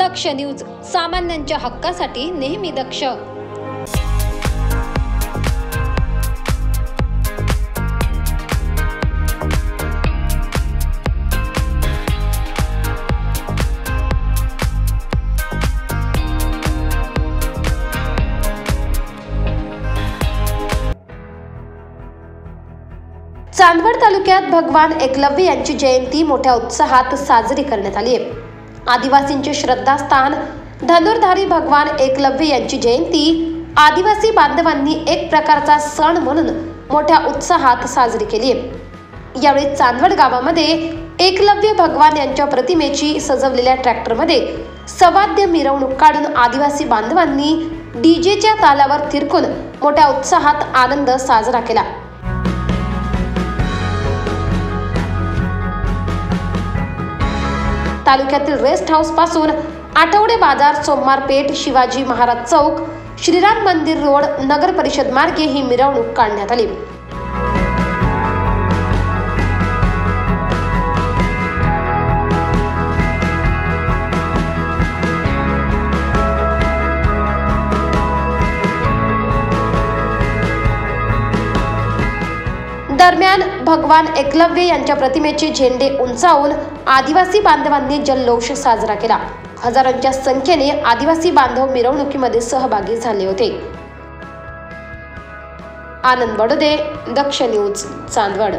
दक्ष news, सामान्यांच्या हक्कासाठी नेहमी दक्ष। चांदवड तालुक्यात भगवान एकलव्य यांची जयंती मोठ्या उत्साहात साजरी करण्यात आली आहे। आदिवासींचे श्रद्धास्थान धनुर्धारी भगवान एकलव्य यांची जयंती आदिवासी बांधवांनी एक प्रकारचा सण म्हणून मोठ्या उत्साहात साजरी केली आहे। यावेळी चांदवड गावामध्ये एकलव्य भगवान यांच्या प्रतिमेची सजवलेल्या ट्रॅक्टरमध्ये सवाद्य मिरवणूक काढून आदिवासी बांधवांनी डीजेच्या तालावर थिरकून मोठ्या उत्साहात आनंद साजरा केला। तालुक्यातील रेस्ट हाऊस पासून आठवडे बाजार, सोमवार पेठ, शिवाजी महाराज चौक, श्रीराम मंदिर रोड, नगर परिषद मार्गे ही मिरवणूक काढण्यात आली। दरम्यान भगवान एकलव्य यांच्या प्रतिमेचे झेंडे उंचावून आदिवासी बांधवांनी जल्लोष साजरा केला। हजारांच्या संख्येने आदिवासी बांधव मिरवणुकीमध्ये सहभागी झाले होते। आनंद बडोदे, दक्ष न्यूज, चांदवड।